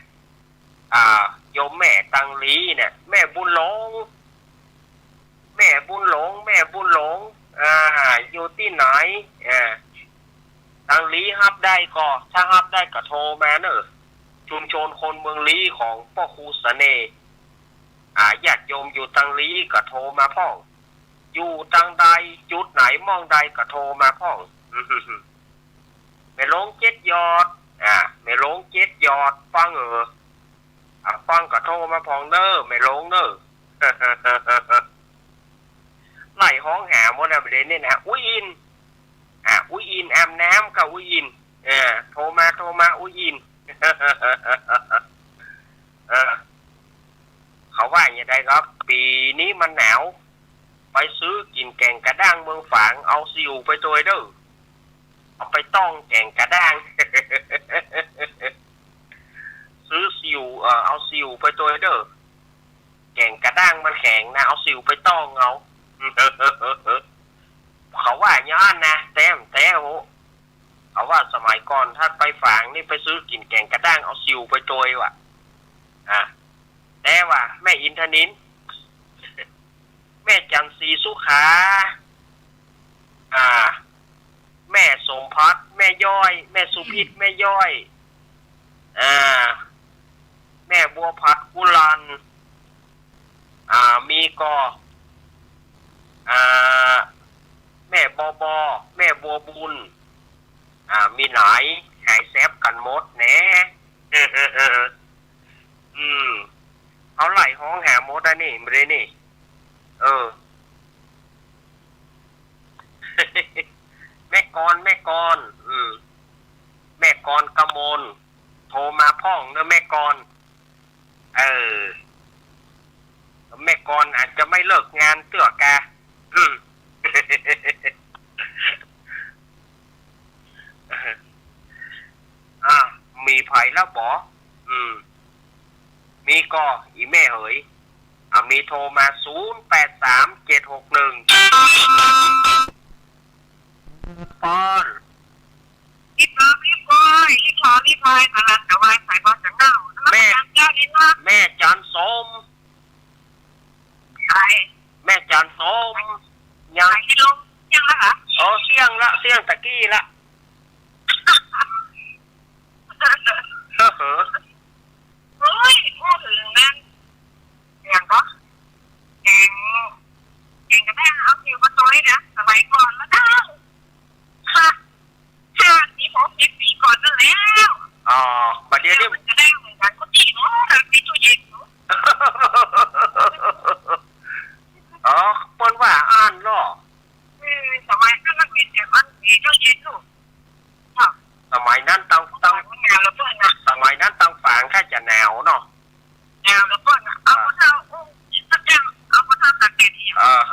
โยมแม่ตังลีเนี่ยแม่บุญหลงอยู่ที่ไหนตังลีฮับได้ก็ถ้าฮับได้ก็โทรมาเนอะชุมชนคนเมืองลีของพ่อครูเสน่ห์ญาติโยมอยู่ตังลีก็โทรมาพ่องอยู่ตังใดจุดไหนมองใดก็โทรมาพ่องไม่ลง7 ยอดไม่ลง7 ยอดฟังฟังก็โทรมาพ่องเนอะไม่ลงเนอะไล่ห้องหาหมดแล้วประเด็นนี่นะอุ้ยอินอาบน้ำกับอุ้ยอินโทรมาอุ้ยอินเขาว่าอย่างไรครับปีนี้มันหนาว ไปซื้อกินแกงกระด้างเมืองฝางเอาซิวไปตัวเด้อเอาไปต้องแกงกระด้าง ซื้อซิวเอาซิวไปตัวเด้อแกงกระด้างมันแข็งนะเอาซิวไปต้องเอา เขาว่าย้อนนะแต้โหเขาว่าสมัยก่อนถ้าไปฝางนี่ไปซื้อกินแกงกระด้างเอาซิวไปตัวว่ะแต่ว่าแม่อินทนิน แม่จันทรีสุขาแม่สมพัฒน์แม่ย้อยแม่สุพิษแม่ย้อยแม่บัวพัดกุลันมีก็แม่บอบอแม่บัวบุญมีไหนหายแซบกันหมดแหน่เขาไหลห้องหาหมดได้นี่ไม่ได้นี่แม่กรแม่กรกมลโทรมาพ่องเนอะแม่กรแม่กรอาจจะไม่เลิกงานเตื้อกามีไผ่แล้วบอมีก็อีแม่เหยมีโทรมา083761ปอนรีบพายตลาดตะวันสายบอลจังเก้าแม่เจ้าดินว่าแม่จันสมใครแม่จันสมยังที่ลงยังละคะเสี่ยงตะกี้ละเฮ้ยพูดถึงนั่นอย่างก็แกงกระแทกเอาคิวมาตัวให้นะสมัยก่อนแล้วนะค่ะชาตินี้ผม10 ปีก่อนนั่นแล้วบัดเดี๋ยวนี้มันกระแทกเหมือนกันก็ดีเนาะมีตู้เย็นเนาะเปิ้นว่าอ่านล่อสมัยนั้นมันมีตู้เย็นลูกสมัยนั้นต้องสมัยนั้นต้องฝางแค่จะหนาวเนาะหนาวแล้วก็เอาคนเท่าตากแดดค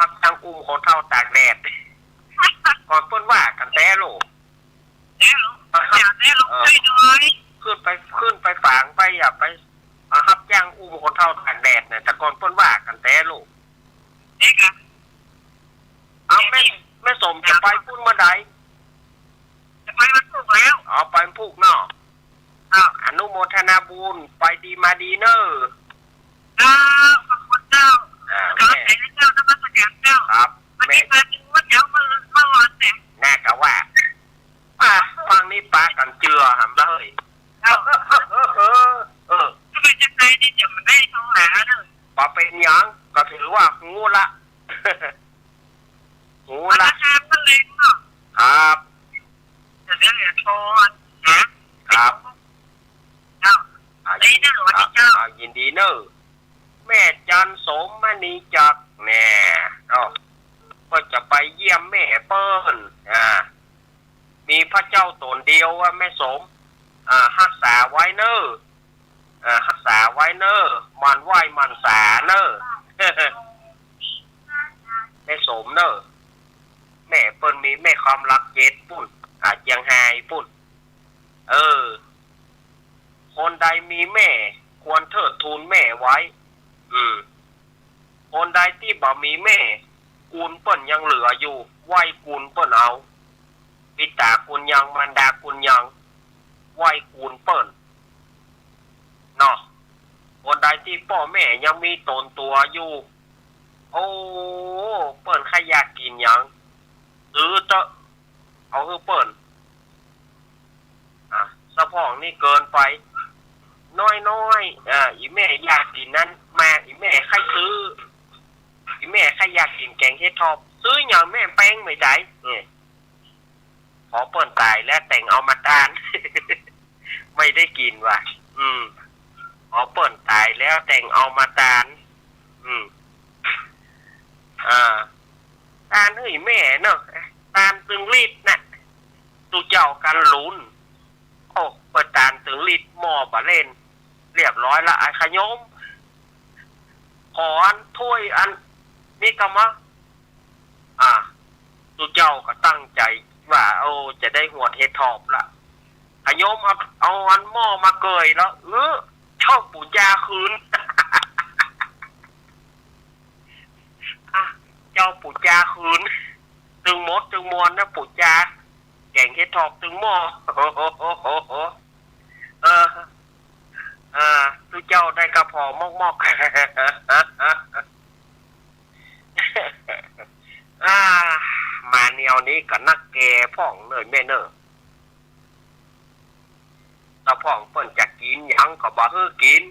รับทั้งคนเท่าตากแดดก่อนเปิ้นว่ากันแต่ลูกแล้วช่วยด้วย ขึ้นไปฝางไปอย่าไปรับจ้างคนเท่าตากแดดเนี่ยแต่ก่อนเปิ้นว่ากันแต่ลูกแม่สมจะไปพุ่นเมื่อใดจะไปวันพุธแล้วไปพุธเนาะอนุโมทนาบุญไปดีมาดีเนอขอบคุณเจ้าขอบใจเจ้าน้ำมันสักอย่างเจ้าครับแม่มาถึงว่าเจ้ามาวันแต่น่ากะว่าฟังนี่ปากันเจือหำเลยถ้าเป็นจะไหนที่จะมันได้ท้องหาเนอะพอเป็นยังก็ถือว่างูละราคามันเล็กเนาะครับจะเรียกโทนนะครับดีเนอะวันนี้เจ้ายินดีเนอะแม่จันสมมณีจักแน่ก็จะไปเยี่ยมแม่เปิ้ลมีพระเจ้าตนเดียวว่าแม่สมรักษาไว้เนอะรักษาไว้เนอะมันไหวมันสาเนอะแม่สมเนอะแม่เปิ้ลมีแม่ความรักเจ็ดปุ่นยังไฮปุ่นคนใดมีแม่ควรเทิดทูนแม่ไว้คนใดที่บ่มีแม่กูลเปิ้นยังเหลืออยู่ไหวกูลเปิ้นเอาปิตากูลยังมารดากูลยังไหวกูลเปิ้นเนาะคนใดที่พ่อแม่ยังมีตนตัวอยู่โอ้เปิ้นใครอยากกินยังซื้อเตอะเอาคือเปิ้นสะพองนี่เกินไปน้อยอีแม่อยากกินนั้นมาอีแม่ใครซื้ออีแม่ใครอยากกินแกงเห็ดทอบซื้ออย่างแม่แป้งไม่ใจพอเปิ้นตายแล้วแต่งเอามาทาน ไม่ได้กินว่ะพอเปิ้นตายแล้วแต่งเอามาทานทานเฮ้ยแม่เนาะทานตึงรีดน่ะตูเจ้ากันลุ้นเปิดตานตึงรีดหม้อบะเล่นเรียบร้อยละขยมขออันถ้วยอันนี่ก็มา ตุเจ้าก็ตั้งใจว่าจะได้หัวเททอบละอโยมเอาอันหม้อมาเกยแล้วชอบปู่จาคืน เจ้าปู่จาคืนตึงมดตึงมวนนะปู่จาแก่งเททอบตึงหม้อตุเจ้าได้กระพอมอกมาแนวนี้กับนักแก่พ่องเนยแม่เนอตาพ่องเปิ้นจะกินหยังก็บ่ฮื้อกิน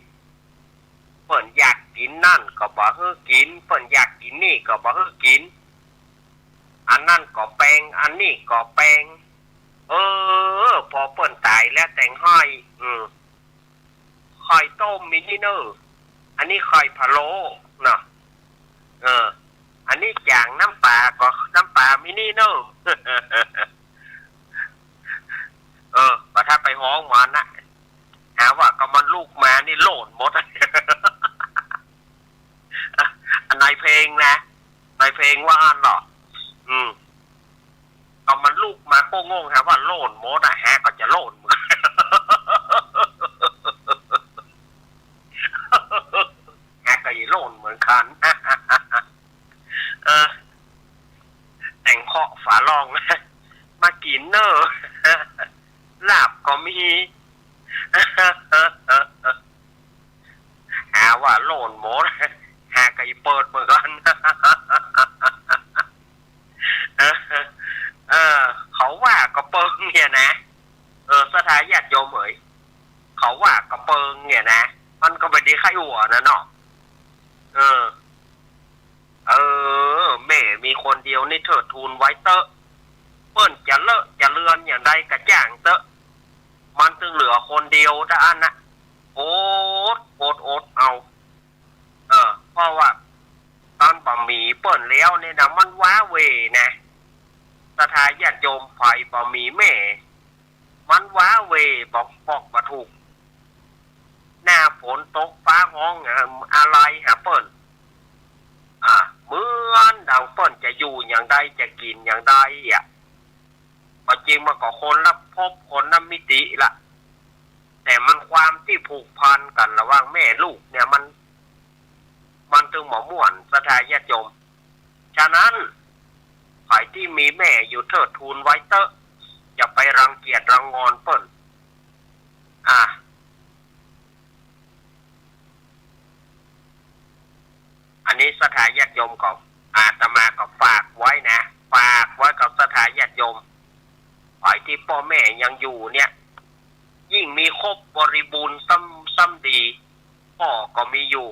เปิ้นอยากกินนั่นก็บ่ฮื้อกินเปิ้นอยากกินนี่ก็บ่ฮื้อกินอันนั่นก็แปลงอันนี้ก็แปลงพอเปิ้นตายแล้วแต่งห้อยไข่ต้มมินิเนอร์อันนี้ไข่พะโล้เนาะอันนี้จางน้ำปลาก็น้ำปลามินิเนอร์ก็ถ้าไปห้องมันนะหาว่าก็มันลูกมานี่โหล่นหมด อันในเพลงนะในเพลงว่าอันหรอก็มันลูกมาโป้งงฮะว่าโหล่นหมดฮะก็จะโหล่นมือ ฮะก็จะโหล่นเหมือนกัน แต่งเคาะฝาลองนะมากินเนอร์ลาบก็มี หาว่าโหล่นหมดหาไก่เปิดเหมือนกัน เขาว่าก็เปิงเนี่ยนะสถาญาติโยมเอ๋ยเขาว่าก็เปิงเนี่ยนะมันก็ไม่ได้ไข้หัวนะเนาะแม่มีคนเดียวนี่เถิดทูลไว้เตอะเปิ้นจะเลอะจะเลือนอย่างใดกระจ่างเตอะมันตึงเหลือคนเดียวด้านนะโอดเอาเพราะว่าตอนบะหมี่เปิ้นแล้วเนี่ยนะมันว้าเวนะสถาญาติโยมไฟบะหมี่แม่มันว้าเวบอกมาถูกหน้าฝนตกฟ้าห้องอะไรฮะเปิ้นเหมือนดังเปิ้นจะอยู่อย่างใดจะกินอย่างใดจริงมันก็คนละภพคนละมิติละแต่มันความที่ผูกพันกันระหว่างแม่ลูกเนี่ยมันถึงหมอม่วนสถาญาติโยมฉะนั้นใครที่มีแม่อยู่เทิดทูนไว้เตอะอย่าไปรังเกียจรังงอนเปิ้นอันนี้สถาญาติโยมของอาตมาก็ฝากไว้นะฝากไว้กับสถาญาติโยมใครที่พ่อแม่ยังอยู่เนี่ยยิ่งมีครบบริบูรณ์ซ้ำดีพ่อก็มีอยู่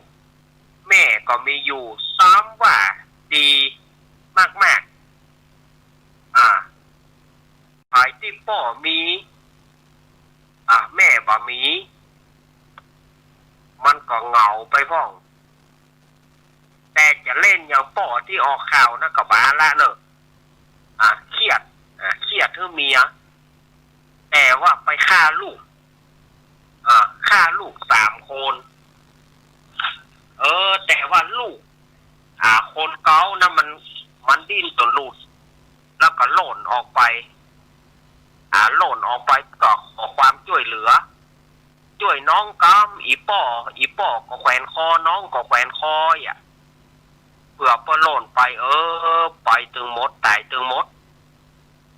แม่ก็มีอยู่ซ้ำว่าดีมากใครที่พ่อมีแม่บ่มีมันก็เหงาไปพ่องแต่จะเล่นอย่างป่อที่ออกข่าวนะกับบาละเนอะเครียดเธอเมียแต่ว่าไปฆ่าลูก3 คนแต่ว่าลูกคนเก้านะมันดิ้นจนหลุดแล้วก็หล่นออกไปก็ขอความช่วยเหลือช่วยน้องก้ามอีป่อก็แขวนคอน้องก็แขวนคอเผื่อพอหล่นไปไปตึงมดตายตึงมด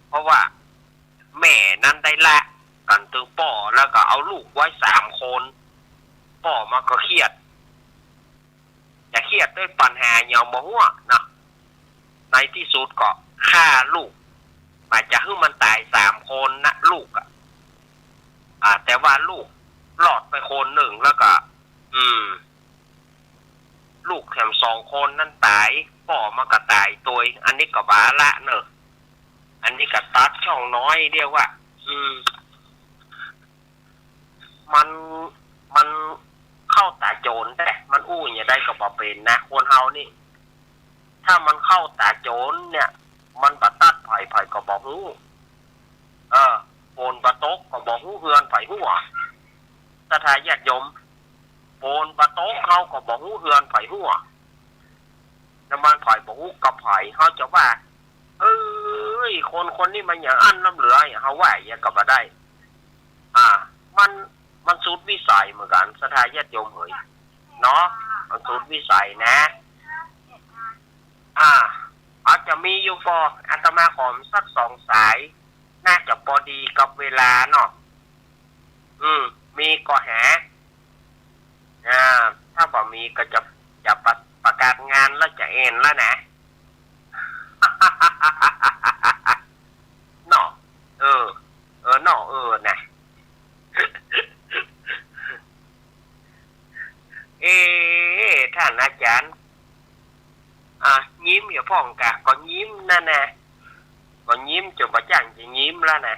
เพราะว่าแม่นั้นได้ละกันตึงป่อแล้วก็เอาลูกไว้3 คนป่อมาก็เครียดจะเครียดด้วยปัญหาเหี่ยวมหัวนะในที่สุดก็ฆ่าลูกอาจจะให้มันตาย3 คนนะลูกแต่ว่าลูกรอดไปคนหนึ่งแล้วก็ลูกแถม2 คนนั่นตายป่อมาก็ตายตัวอันนี้ก็บาละเนอะอันนี้ก็ตัดช่องน้อยเรียกว่ามันเข้าตาโจรแต่มันอย่าได้ก็บ่เป็นนะคนเฮานี่ถ้ามันเข้าตาโจรเนี่ยมันบัดตัดไผ่ก็บ่ฮู้โอนบะตกก็บ่ฮู้เฮือนไผหัวสถาญาติโยมโอนบะตกเขาก็บ่ฮู้เฮือนไผหัวน้ำมันไผบ่ฮู้กับไผเฮาจะว่า ยคนนี้มันอย่างอันน้ำเหลือเฮาไหวยังกลับมาได้ มันสุดวิสัยเหมือนกันสถาญาติโยมเฮ้ยเนาะมันสุดวิสัยนะอาจจะมีอยู่พออาตมาขอมสัก2 สายน่าจะพอดีกับเวลาเนาะมีก็หาถ้าบ่มีก็จะประกาศงานแล้วจะเอ็นแล้วนะ เนาะเนาะนะ ท่านอาจารย์ยิ้มอย่าพ่องกะก็ยิ้มนั่นนะก็ยิ้มจนประจังจะยิ้มแล้วนะ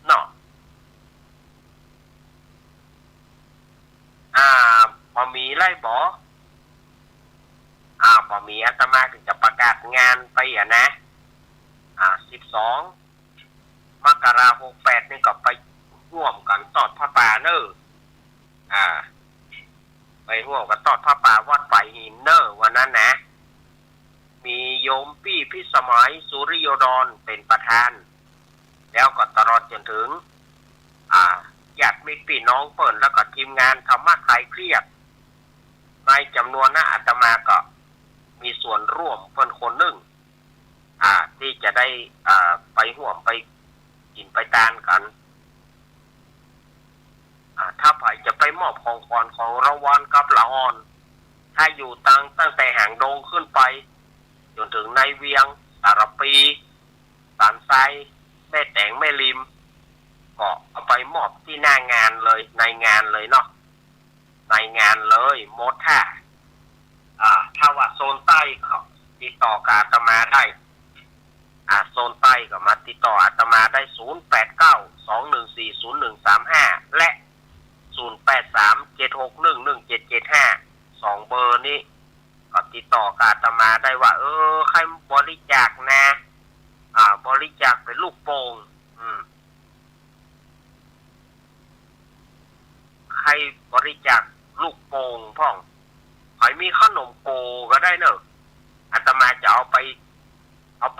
เนาะพอมีไล่บอพอมีอาตมาถึงจะประกาศงานไปนะ12 มกราคม 68นี่ก็ไปร่วมกันตอดผ้าป่าเนอะไปร่วมกันตอดผ้าป่าวัดไผ่หินเนอะวันนั้นนะมีโยมพี่พิสมัยสุริโยดรเป็นประธานแล้วก็ตลอดจนถึงญาติมิตรพี่น้องเปิ่นแล้วก็ทีมงานธรรมะคลายเครียดในจำนวนอาตมาก็มีส่วนร่วมเพิ่นคนหนึ่งที่จะได้ไปห่วมไปกินไปตานกันถ้าไผ่จะไปมอบของขวัญของรางวัลกับละอ่อนถ้าอยู่ตั้งแต่หางดงขึ้นไปจนถึงในเวียงสารปีสารไซแม่แตงแม่ริมก็เอาไปมอบที่หน้างานเลยในงานเลยเนาะในงานเลยหมดถ้าว่าโซนใต้เขาติดต่อกับอาตมาได้โซนใต้ก็มาติดต่ออาตมาได้0892140135และ0837611775 2 เบอร์นี้ก็ติดต่อกับอาตมาได้ว่าใครบริจาคนะบริจาคเป็นลูกโป่งใครบริจาคลูกโป่งพ่องใครมีขนมโกก็ได้เนอะอาตมาจะเอาไ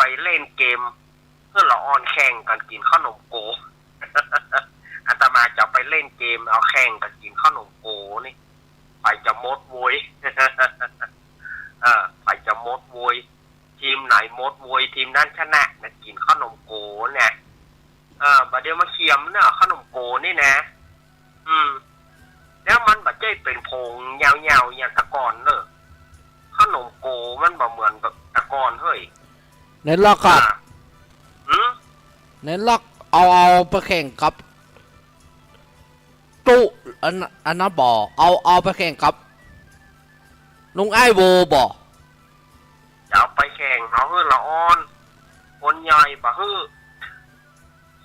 ปเล่นเกมเพื่อละอ่อนแข่งกันกินขนมโก อาตมาจะไปเล่นเกมเอาแข่งกันกินขนมโกนี่ไปจะมดโวย ไปจะมดโวยทีมไหนมดโวยทีมนั้นชนะนะกินขนมโกเนี่ยบัดเดี๋ยวมาเขียมเนอะขนมโกนี่นะแล้วมันบัดใจเป็นโพงยาวๆอย่างตะกอนเนอะขนมโกมันบ่เหมือนแบบตะกอนเฮ้ยเน้นล็อกครับเน้นล็อกเอาไปแข่งกับตู้อันนั้นบ่เอาไปแข่งกับลุงไอ้โวบ่จะเอาไปแข่งเอาฮื้อละอ่อนคนใหญ่บ่ฮื้อ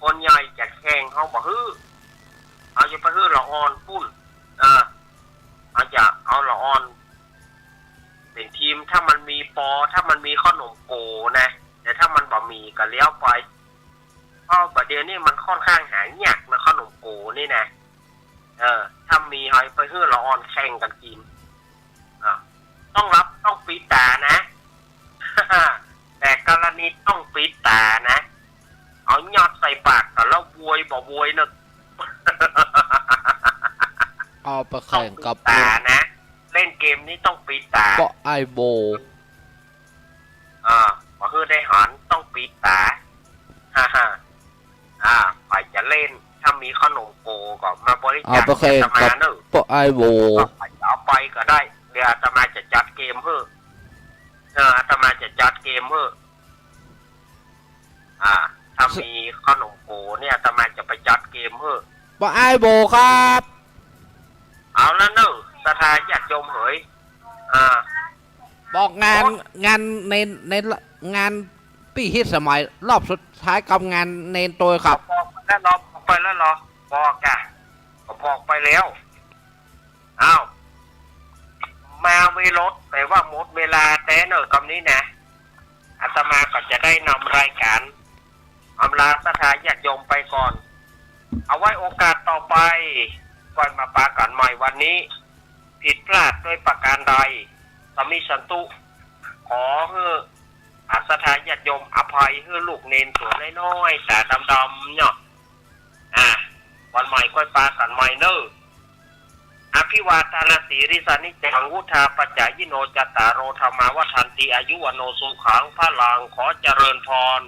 คนใหญ่จะแข่งเขาบ่ฮื้อเอาจะไปฮื้อละอ่อนปุ้นอาจจะเอาละอ่อนเป็นทีมถ้ามันมีถ้ามันมีขนมโกนะแต่ถ้ามันบ่มีก็เลี้ยวไปเพราะประเดี๋ยวนี้มันค่อนข้างหายากนะขนมโกนี่นะถ้ามีให้ไปฮื้อละอ่อนแข่งกันกินต้องปิดตานะ แต่กรณีต้องปิดตานะเอายอดใส่ปากแต่แล้วบวยบ่บวยนึก เอาไปแข่งกับตานะเล่นเกมนี้ต้องปิดตาก็ไอโบพอคือได้หอนต้องปิดตาไปจะเล่นถ้ามีขนมโกก็มาบริจาคอาตมาเนอะก็ไอโบเอาไปก็ได้เดี๋ยวอาตมาจะจัดเกมเพื่ออาตมาจะจัดเกมเพื่อถ้ามีขนมโกเนี่ยอาตมาจะไปจัดเกมเพื่อก็ไอโบครับเอาแล้วเนอะสถาญาติโยมเฮ้ยบอกงานในงานปีฮิตสมัยรอบสุดท้ายกับงานเนนตัวครับบอกแล้วรอไปแล้วรอบอกอ่ะก็บอกไปแล้วมาเวรถแต่ว่าหมดเวลาแต่เนอะคำนี้นะอาตมาก็จะได้นำรายการอำลาสถาญาติโยมไปก่อนเอาไว้โอกาสต่อไปก่อนมาปากันใหม่วันนี้ผิดพลาดด้วยประการใดสมิสันตุขอให้ อาสถาญาติโยมอภัยให้ลูกเนนตัวน้อยๆแต่ดำๆเนาะวันใหม่ค่อยปากันใหม่เนออภิวาทนาสีริสานิจังวุธาปัจจายิโนจตารโรธรรมาวัฏันติอายุวโนสุขังพระลังขอเจริญพร